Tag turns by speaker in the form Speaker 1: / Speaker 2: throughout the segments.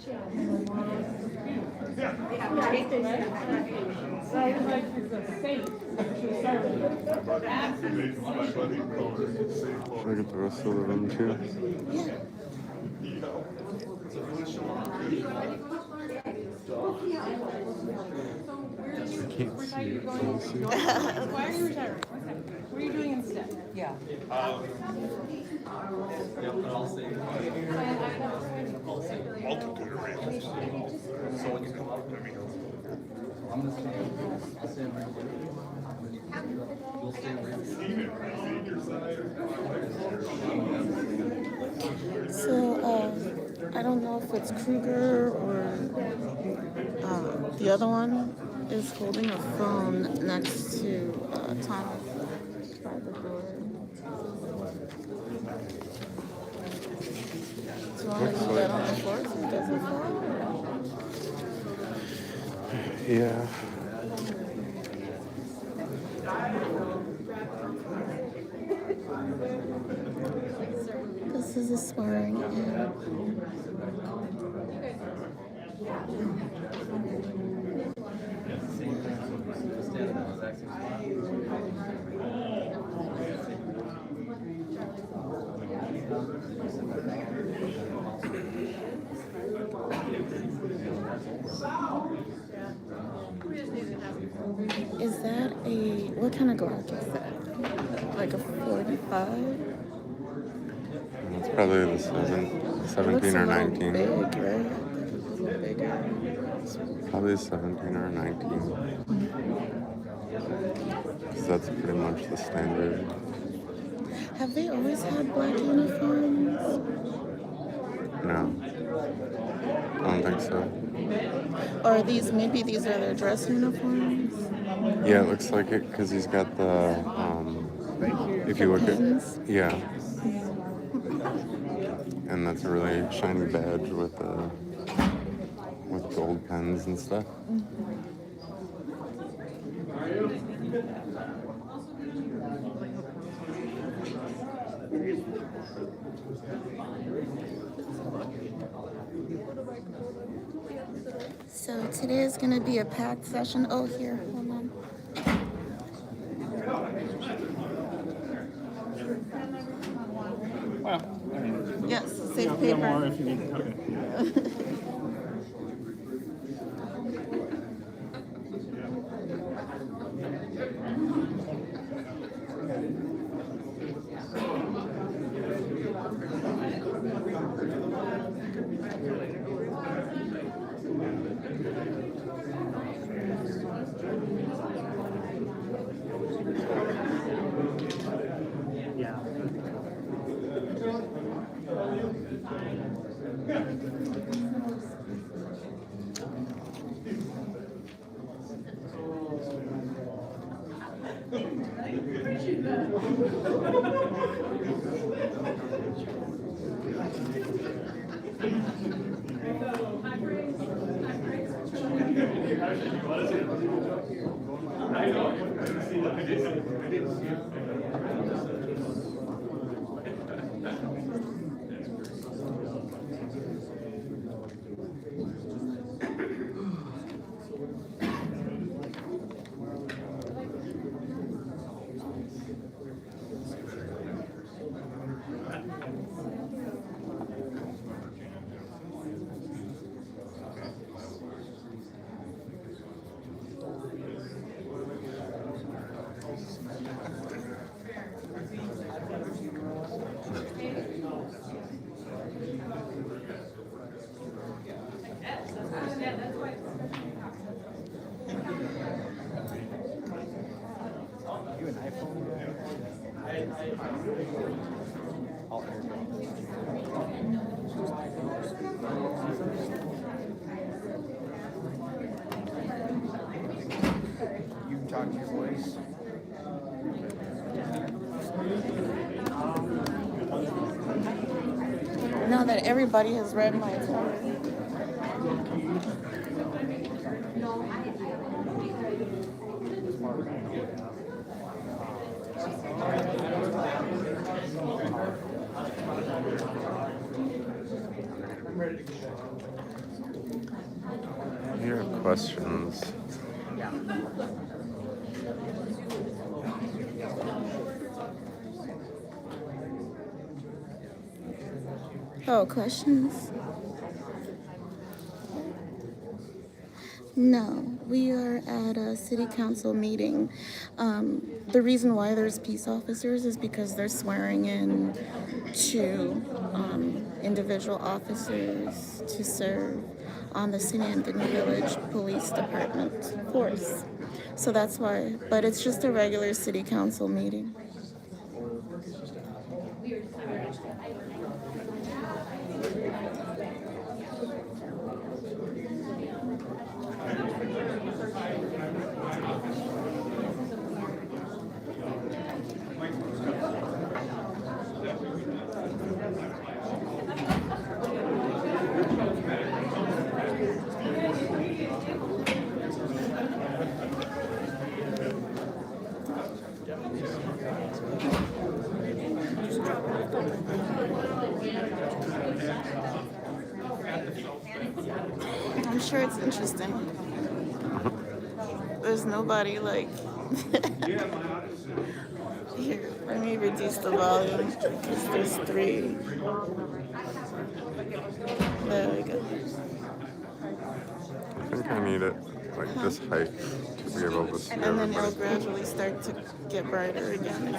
Speaker 1: Should I get the rest of the room too? I can't see it. Can you see?
Speaker 2: Why are you retiring? What are you doing instead? Yeah.
Speaker 1: Altitude arrangements. So when you come up, I mean, I'm gonna stay. I'll stay right here. You'll stay right here.
Speaker 3: So, I don't know if it's Kruger or the other one is holding a phone next to Thomas by the door. Do you want to do that on the floor so it doesn't fall?
Speaker 1: Yeah.
Speaker 3: This is a sparring area. Is that what kind of Glock is that? Like a 45?
Speaker 1: It's probably the 17 or 19.
Speaker 3: Big, right? A little bigger.
Speaker 1: Probably 17 or 19. Because that's pretty much the standard.
Speaker 3: Have they always had black uniforms?
Speaker 1: No. I don't think so.
Speaker 3: Or maybe these are their dress uniforms?
Speaker 1: Yeah, it looks like it because he's got the, if you look
Speaker 3: pins?
Speaker 1: at, yeah. And that's a really shiny badge with gold pens and stuff.
Speaker 3: So today is going to be a packed session. Oh, here, hold on.
Speaker 4: Well, I mean,
Speaker 3: Yes, safe
Speaker 4: more
Speaker 3: paper.
Speaker 4: if you need it. Okay.
Speaker 5: You talk to your voice.
Speaker 3: Now that everybody has read my test.
Speaker 4: Here are questions.
Speaker 3: Oh, questions? No, we are at a city council meeting. The reason why there's peace officers is because they're swearing in two individual officers to serve on the St. Anthony Village Police Department force. So that's why, but it's just a regular city council meeting. I'm sure it's interesting. There's nobody like. Here, let me reduce the volume because there's three. There we go.
Speaker 4: I think I need it like this height to be able to see
Speaker 3: And then it'll
Speaker 4: everybody.
Speaker 3: gradually start to get brighter again.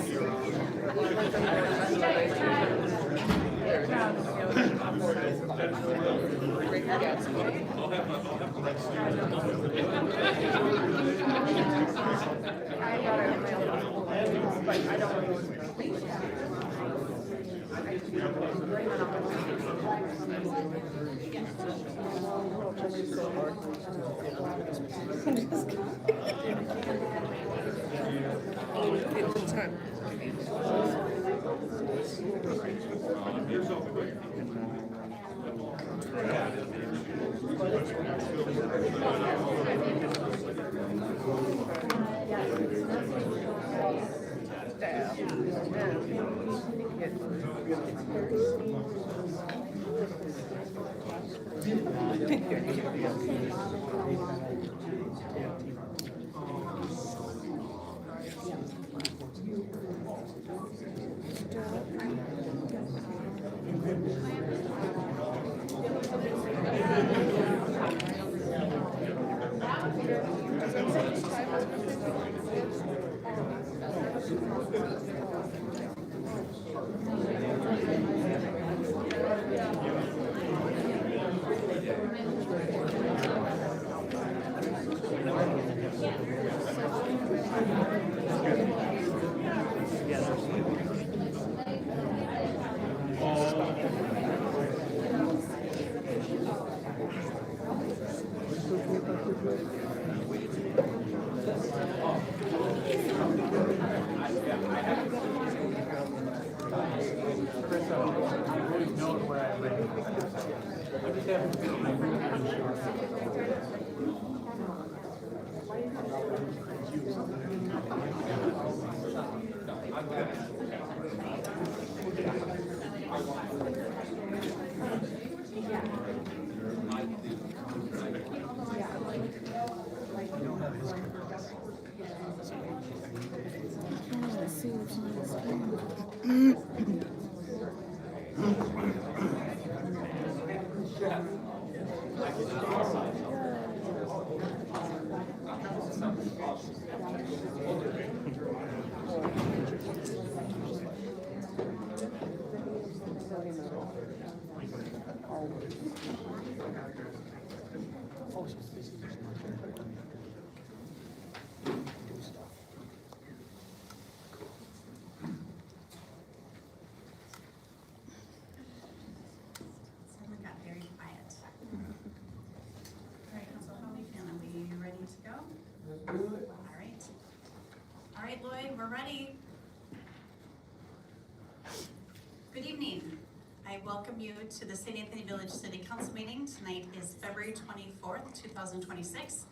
Speaker 5: Suddenly got very quiet. All right, Council, how are we feeling? We ready to go? All right. All right, Lloyd, we're ready. Good evening. I welcome you to the St. Anthony Village City Council meeting. Tonight is February 24th, 2026.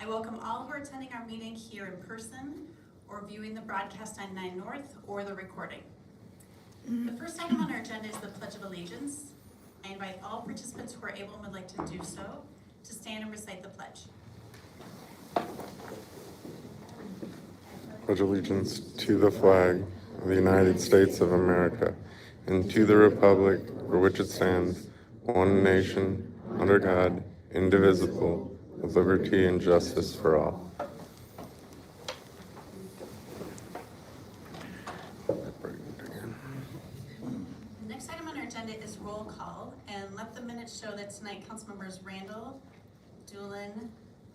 Speaker 5: I welcome all who are attending our meeting here in person or viewing the broadcast on 9 North or the recording. The first item on our agenda is the Pledge of Allegiance. I invite all participants who are able and would like to do so to stand and recite the pledge.
Speaker 4: Pledge allegiance to the flag of the United States of America and to the republic for which it stands, one nation, under God, indivisible, with liberty and justice for all.
Speaker 5: The next item on our agenda is roll call, and let the minutes show that tonight Councilmembers Randall, Doolin,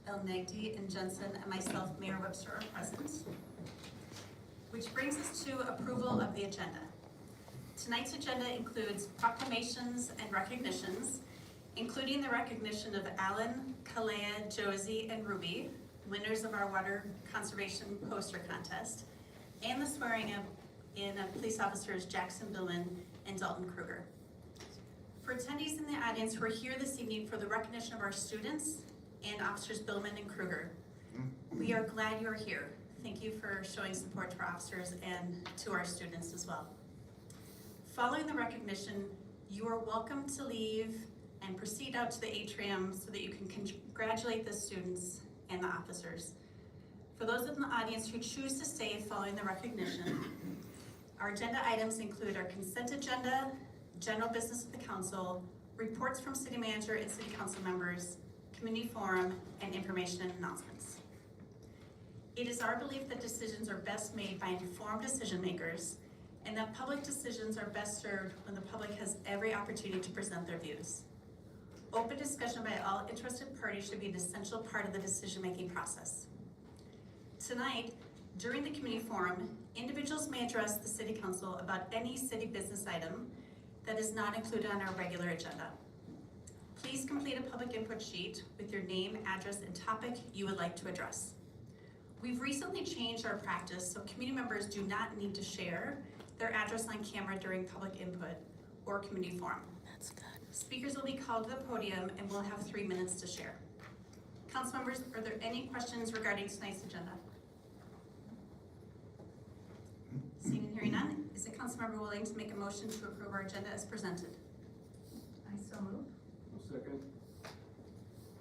Speaker 5: El Negdi, and Jensen, and myself, Mayor Webster, are present. Which brings us to approval of the agenda. Tonight's agenda includes proclamations and recognitions, including the recognition of Alan, Kalea, Josie, and Ruby, winners of our water conservation poster contest, and the swearing in of police officers Jackson Billman and Dalton Kruger. For attendees in the audience who are here this evening for the recognition of our students and officers Billman and Kruger, we are glad you are here. Thank you for showing support to our officers and to our students as well. Following the recognition, you are welcome to leave and proceed out to the atrium so that you can congratulate the students and the officers. For those in the audience who choose to stay following the recognition, our agenda items include our consent agenda, general business of the council, reports from city manager and city council members, community forum, and information and announcements. It is our belief that decisions are best made by informed decision makers and that public decisions are best served when the public has every opportunity to present their views. Open discussion by all interested parties should be an essential part of the decision-making process. Tonight, during the community forum, individuals may address the city council about any city business item that is not included on our regular agenda. Please complete a public input sheet with your name, address, and topic you would like to address. We've recently changed our practice so community members do not need to share their address on camera during public input or community forum.
Speaker 3: That's good.
Speaker 5: Speakers will be called to the podium and will have 3 minutes to share. Council members, are there any questions regarding tonight's agenda? Seeing and hearing none, is the council member willing to make a motion to approve our agenda as presented?
Speaker 2: I so move.
Speaker 1: Second.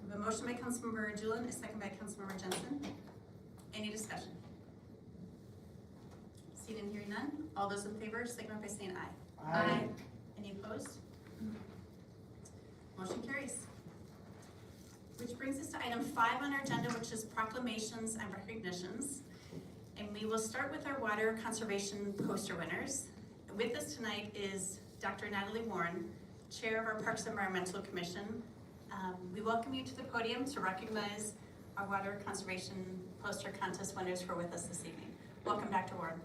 Speaker 5: We have a motion by Councilmember Doolin, a second by Councilmember Jensen. Any discussion? Seeing and hearing none, all those in favor signify by saying aye.
Speaker 2: Aye.
Speaker 5: Any opposed? Motion carries. Which brings us to item 5 on our agenda, which is proclamations and recognitions. And we will start with our water conservation poster winners. With us tonight is Dr. Natalie Warren, Chair of our Parks and Environmental Commission. We welcome you to the podium to recognize our water conservation poster contest winners who are with us this evening. Welcome, Dr. Warren.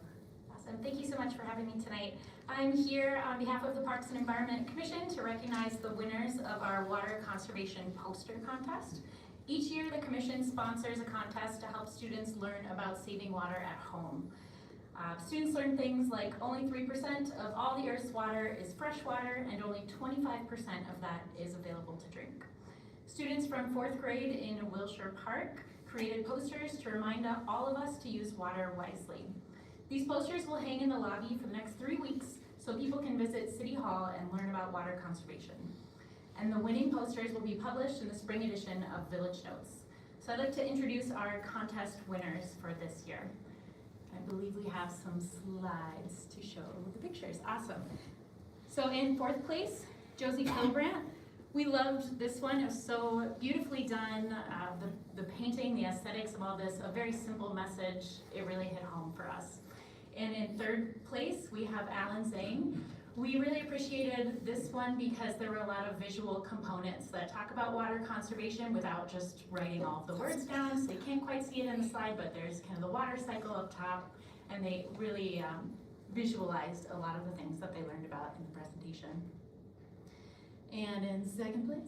Speaker 6: Awesome. Thank you so much for having me tonight. I'm here on behalf of the Parks and Environment Commission to recognize the winners of our water conservation poster contest. Each year, the commission sponsors a contest to help students learn about saving water at home. Students learn things like only 3% of all the Earth's water is fresh water and only 25% of that is available to drink. Students from 4th grade in Wilshire Park created posters to remind all of us to use water wisely. These posters will hang in the lobby for the next 3 weeks so people can visit City Hall and learn about water conservation. And the winning posters will be published in the spring edition of Village Notes. So I'd like to introduce our contest winners for this year. I believe we have some slides to show the pictures. Awesome. So in 4th place, Josie Kilbrandt. We loved this one. It was so beautifully done. The painting, the aesthetics of all this, a very simple message. It really hit home for us. And in 3rd place, we have Alan Zhang. We really appreciated this one because there were a lot of visual components that talk about water conservation without just writing all of the words down. So you can't quite see it in the slide, but there's kind of the water cycle up top, and they really visualized a lot of the things that they learned about in the presentation. And in 2nd place,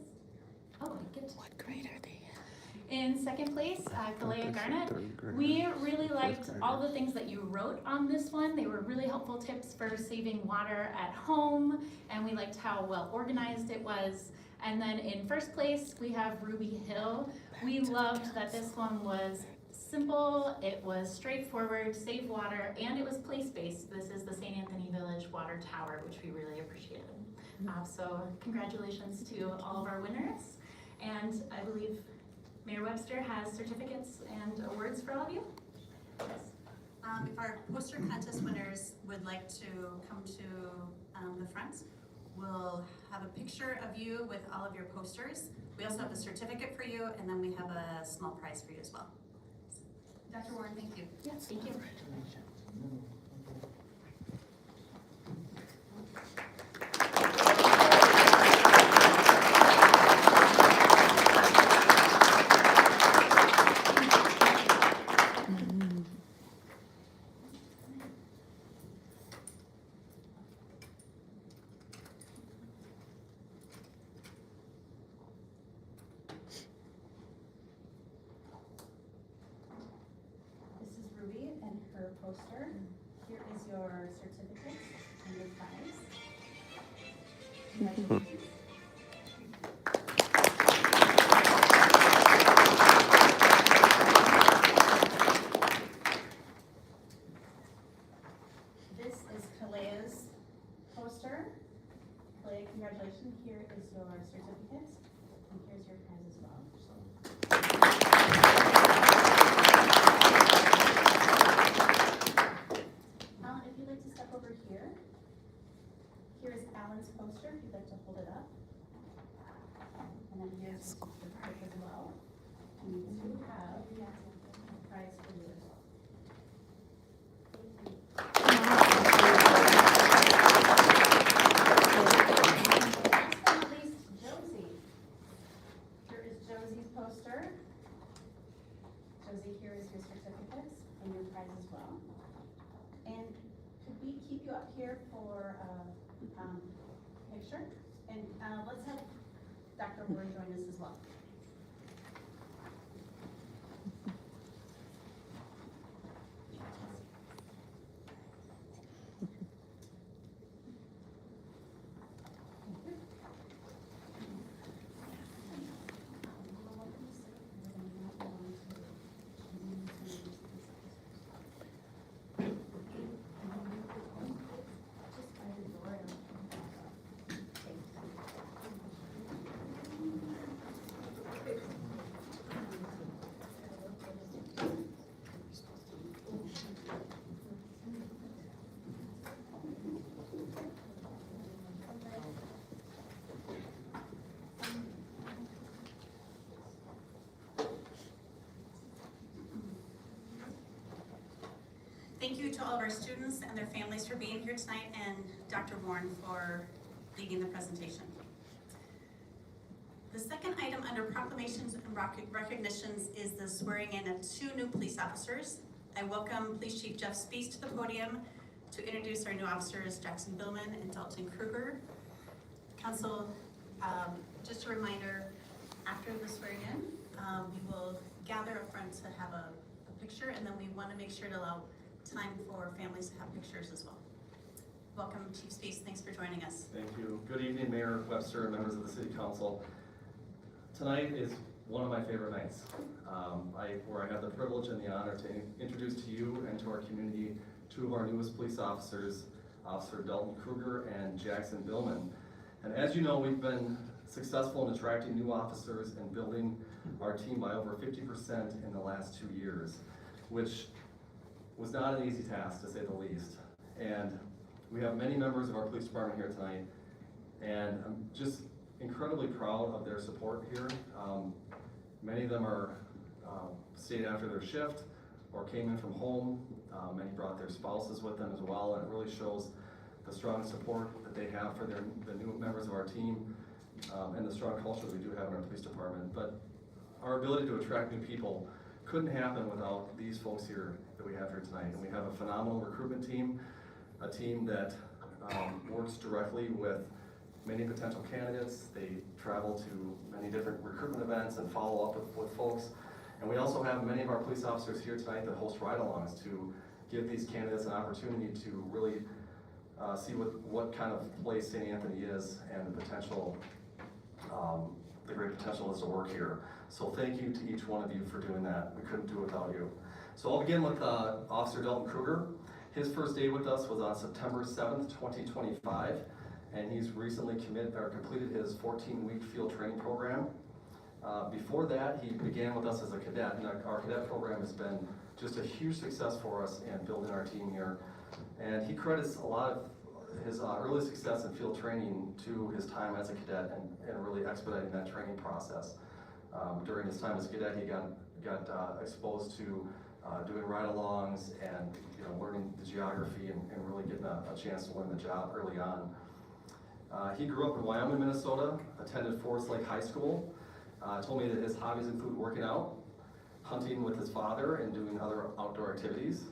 Speaker 3: What grade are they
Speaker 6: in 2nd place, Kalea Garnett. We really liked all the things that you wrote on this one. They were really helpful tips for saving water at home, and we liked how well organized it was. And then in 1st place, we have Ruby Hill. We loved that this one was simple, it was straightforward, save water, and it was place-based. This is the St. Anthony Village Water Tower, which we really appreciated. So congratulations to all of our winners. And I believe Mayor Webster has certificates and awards for all of you. Yes.
Speaker 5: If our poster contest winners would like to come to the front, we'll have a picture of you with all of your posters. We also have a certificate for you, and then we have a small prize for you as well. Dr. Warren, thank you.
Speaker 6: Yes, thank you.
Speaker 5: This is Ruby and her poster. Here is your certificate and your prize. Congratulations. This is Kalea's poster. Kalea, congratulations. Here is your certificate, and here's your prize as well. Alan, if you'd like to step over here. Here is Alan's poster, if you'd like to hold it up. And then here's his certificate as well. And you do have a prize for you as well. Last but not least, Josie. Here is Josie's poster. Josie, here is your certificates and your prize as well. And could we keep you up here for a picture? And let's have Dr. Warren join us as well. Thank you to all of our students and their families for being here tonight, and Dr. Warren for leading the presentation. The second item under proclamations and recognitions is the swearing in of 2 new police officers. I welcome Police Chief Jeff Spees to the podium to introduce our new officers, Jackson Billman and Dalton Kruger. Council, just a reminder, after the swearing in, we will gather up front to have a picture, and then we want to make sure to allow time for families to have pictures as well. Welcome, Chief Spees. Thanks for joining us.
Speaker 1: Thank you. Good evening, Mayor Webster and members of the City Council. Tonight is one of my favorite nights, where I have the privilege and the honor to introduce to you and to our community 2 of our newest police officers, Officer Dalton Kruger and Jackson Billman. And as you know, we've been successful in attracting new officers and building our team by over 50% in the last 2 years, which was not an easy task, to say the least. And we have many members of our police department here tonight, and I'm just incredibly proud of their support here. Many of them are stayed after their shift or came in from home. Many brought their spouses with them as well, and it really shows the strong support that they have for the new members of our team, and the strong culture that we do have in our police department. But our ability to attract new people couldn't happen without these folks here that we have here tonight. And we have a phenomenal recruitment team, a team that works directly with many potential candidates. They travel to many different recruitment events and follow up with folks. And we also have many of our police officers here tonight that host ride-alongs to give these candidates an opportunity to really see what kind of place St. Anthony is and the potential, the great potential is to work here. So thank you to each one of you for doing that. We couldn't do it without you. So I'll begin with Officer Dalton Kruger. His first day with us was on September 7th, 2025, and he's recently completed his 14-week field training program. Before that, he began with us as a cadet, and our cadet program has been just a huge success for us in building our team here. And he credits a lot of his early success in field training to his time as a cadet and really expediting that training process. During his time as a cadet, he got exposed to doing ride-alongs and learning the geography and really getting a chance to learn the job early on. He grew up in Wyoming, Minnesota, attended Forest Lake High School. Told me that his hobbies include working out, hunting with his father, and doing other outdoor activities.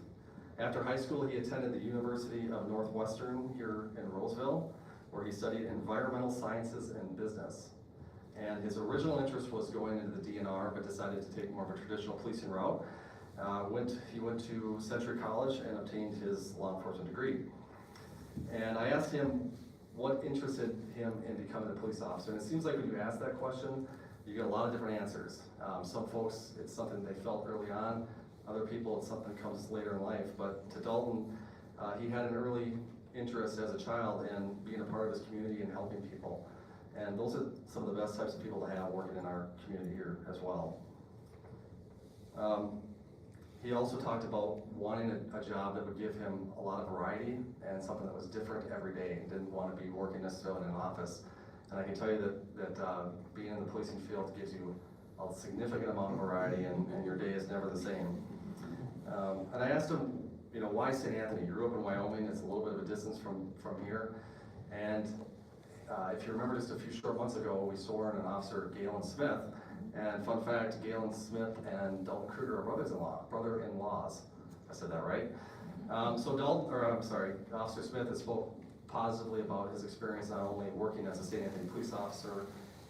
Speaker 1: After high school, he attended the University of Northwestern here in Roseville, where he studied environmental sciences and business. And his original interest was going into the DNR, but decided to take more of a traditional policing route. He went to Century College and obtained his law enforcement degree. And I asked him what interested him in becoming a police officer. And it seems like when you ask that question, you get a lot of different answers. Some folks, it's something they felt early on. Other people, it's something that comes later in life. But to Dalton, he had an early interest as a child in being a part of his community and helping people. And those are some of the best types of people to have working in our community here as well. He also talked about wanting a job that would give him a lot of variety and something that was different every day. He didn't want to be working necessarily in an office. And I can tell you that being in the policing field gives you a significant amount of variety, and your day is never the same. And I asked him, why St. Anthony? He grew up in Wyoming. It's a little bit of a distance from here. And if you remember just a few short months ago, we swore in an officer, Galen Smith. And fun fact, Galen Smith and Dalton Kruger are brother-in-laws. I said that right? Officer Smith has spoke positively about his experience not only working as a St. Anthony police officer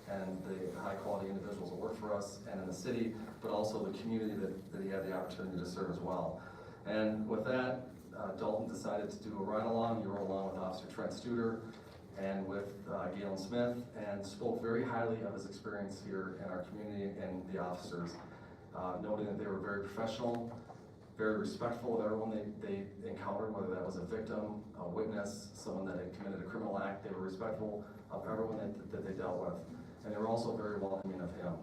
Speaker 1: and the high-quality individuals that work for us and in the city, but also the community that he had the opportunity to serve as well. And with that, Dalton decided to do a ride-along. He rode along with Officer Trent Studer and with Galen Smith, and spoke very highly of his experience here in our community and the officers, noting that they were very professional, very respectful of everyone they encountered, whether that was a victim, a witness, someone that had committed a criminal act. They were respectful of everyone that they dealt with, and they were also very welcoming of him.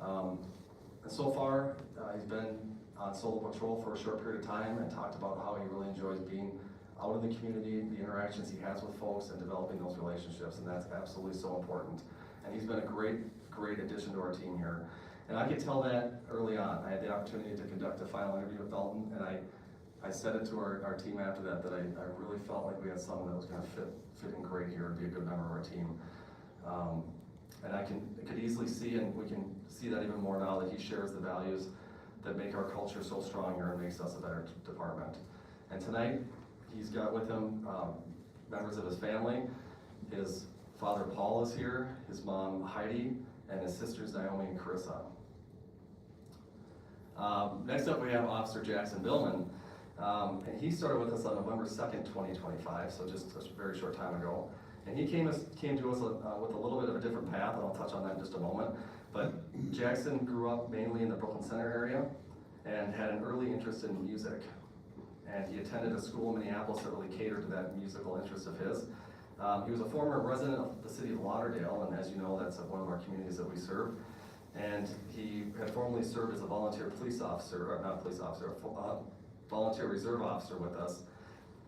Speaker 1: And so far, he's been on solo patrol for a short period of time and talked about how he really enjoys being out in the community, the interactions he has with folks, and developing those relationships, and that's absolutely so important. And he's been a great addition to our team here. And I could tell that early on. I had the opportunity to conduct a final interview with Dalton, and I said it to our team after that I really felt like we had someone that was going to fit in great here and be a good member of our team. And I could easily see, and we can see that even more now, that he shares the values that make our culture so strong here and makes us a better department. And tonight, he's got with him members of his family. His father Paul is here, his mom Heidi, and his sisters Naomi and Carissa. Next up we have Officer Jackson Billman. And he started with us on November 2nd, 2025, so just a very short time ago. And he came to us with a little bit of a different path, and I'll touch on that in just a moment. But Jackson grew up mainly in the Brooklyn Center area and had an early interest in music. And he attended a school in Minneapolis that really catered to that musical interest of his. He was a former resident of the city of Lauderdale, and as you know, that's one of our communities that we serve. And he had formerly served as a volunteer police officer, or not police officer, a volunteer reserve officer with us.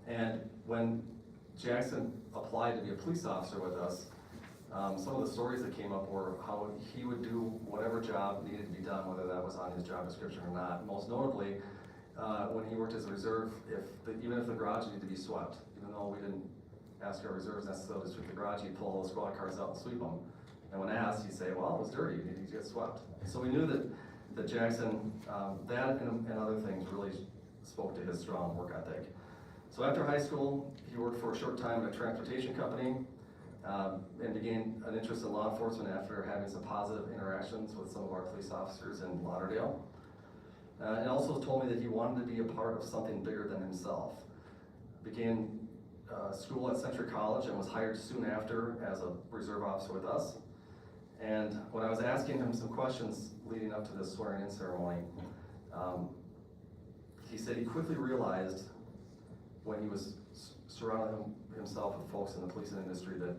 Speaker 1: And when Jackson applied to be a police officer with us, some of the stories that came up were how he would do whatever job needed to be done, whether that was on his job description or not. Most notably, when he worked as a reserve, even if the garage needed to be swept, even though we didn't ask our reserves necessarily to sweep the garage, he'd pull all the squad cars out and sweep them. And when asked, he'd say, well, it was dirty, it needed to get swept. So we knew that Jackson, that and other things really spoke to his strong work ethic. So after high school, he worked for a short time at a transportation company, and began an interest in law enforcement after having some positive interactions with some of our police officers in Lauderdale. And also told me that he wanted to be a part of something bigger than himself. Began school at Century College and was hired soon after as a reserve officer with us. And when I was asking him some questions leading up to this swearing-in ceremony, he said he quickly realized when he was surrounding himself with folks in the policing industry that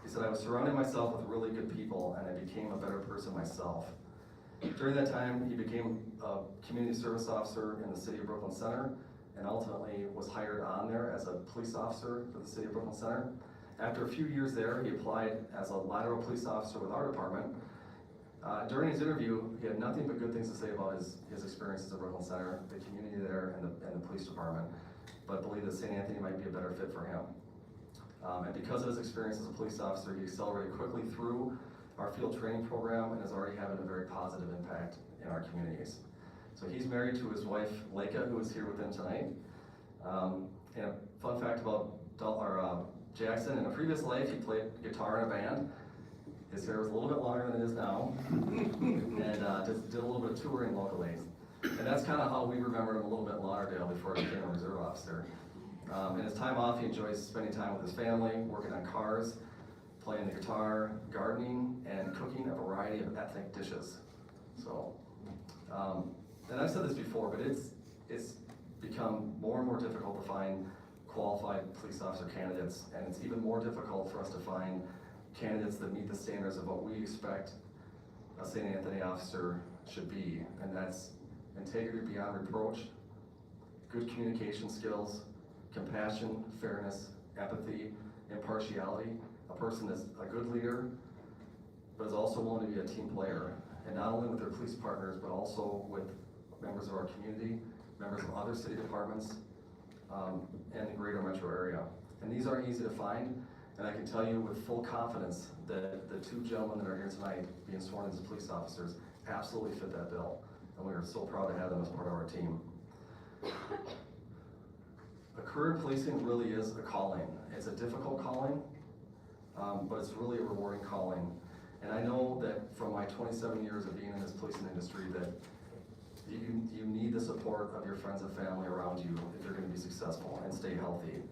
Speaker 1: He said, "I was surrounding myself with really good people and I became a better person myself." During that time, he became a community service officer in the city of Brooklyn Center and ultimately was hired on there as a police officer for the city of Brooklyn Center. After a few years there, he applied as a lateral police officer with our department. During his interview, he had nothing but good things to say about his experiences at Brooklyn Center, the community there, and the police department, but believed that St. Anthony might be a better fit for him. And because of his experience as a police officer, he accelerated quickly through our field training program and is already having a very positive impact in our communities. So he's married to his wife, Leica, who is here with him tonight. And a fun fact about Jackson, in a previous life, he played guitar in a band. His hair was a little bit longer than it is now, and just did a little bit of touring locally. And that's kind of how we remembered him a little bit in Lauderdale before he became a reserve officer. In his time off, he enjoys spending time with his family, working on cars, playing the guitar, gardening, and cooking a variety of ethnic dishes. So, and I've said this before, but it's become more and more difficult to find qualified police officer candidates, and it's even more difficult for us to find candidates that meet the standards of what we expect a St. Anthony officer should be, and that's integrity beyond reproach, good communication skills, compassion, fairness, empathy, impartiality, a person that's a good leader, but is also willing to be a team player, and not only with their police partners, but also with members of our community, members of other city departments, and the greater metro area. And these aren't easy to find, and I can tell you with full confidence that the two gentlemen that are here tonight being sworn as police officers absolutely fit that bill, and we are so proud to have them as part of our team. A career in policing really is a calling. It's a difficult calling, but it's really a rewarding calling. And I know that from my 27 years of being in this policing industry that you need the support of your friends and family around you if you're going to be successful and stay healthy.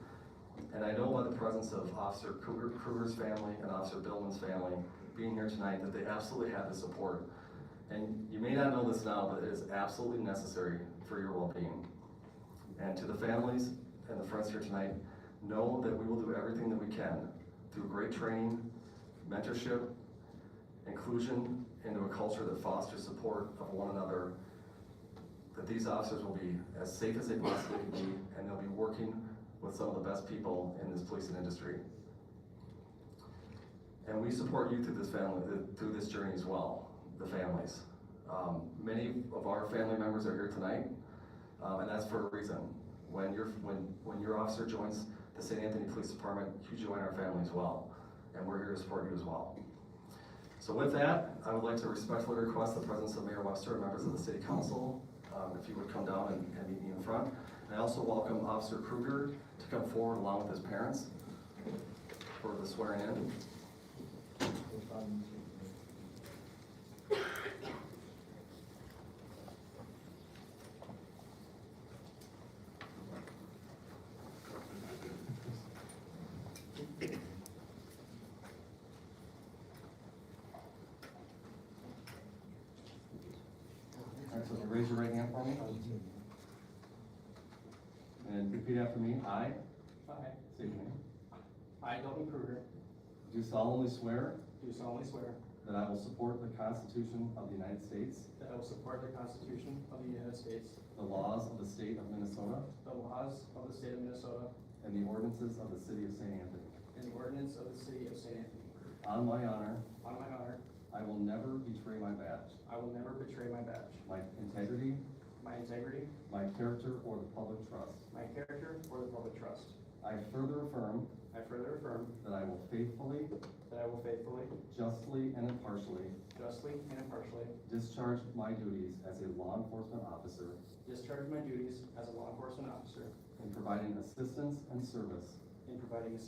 Speaker 1: And I know by the presence of Officer Kruger's family and Officer Billman's family being here tonight that they absolutely have the support. And you may not know this now, but it is absolutely necessary for your well-being. And to the families and the friends here tonight, know that we will do everything that we can through great training, mentorship, inclusion into a culture that fosters support of one another, that these officers will be as safe as they possibly can be, and they'll be working with some of the best people in this policing industry. And we support you through this journey as well, the families. Many of our family members are here tonight, and that's for a reason. When your officer joins the St. Anthony Police Department, you join our family as well, and we're here to support you as well. So with that, I would like to respectfully request the presence of Mayor Webster and members of the City Council, if you would come down and meet me in front. And I also welcome Officer Kruger to come forward along with his parents for the swearing in. So raise your right hand for me. And repeat after me. I say your name.
Speaker 7: I, Dalton Kruger,
Speaker 1: Do solemnly swear
Speaker 7: do solemnly swear
Speaker 1: that I will support the Constitution of the United States,
Speaker 7: that I will support the Constitution of the United States,
Speaker 1: the laws of the state of Minnesota,
Speaker 7: the laws of the state of Minnesota,
Speaker 1: and the ordinances of the city of St. Anthony.
Speaker 7: and the ordinance of the city of St. Anthony.
Speaker 1: On my honor,
Speaker 7: On my honor,
Speaker 1: I will never betray my badge,
Speaker 7: I will never betray my badge,
Speaker 1: my integrity,
Speaker 7: my integrity,
Speaker 1: my character, or the public trust.
Speaker 7: my character, or the public trust.
Speaker 1: I further affirm
Speaker 7: I further affirm
Speaker 1: that I will faithfully,
Speaker 7: that I will faithfully,
Speaker 1: justly, and impartially
Speaker 7: justly, and impartially
Speaker 1: discharge my duties as a law enforcement officer
Speaker 7: discharge my duties as a law enforcement officer
Speaker 1: in providing assistance and service
Speaker 7: in providing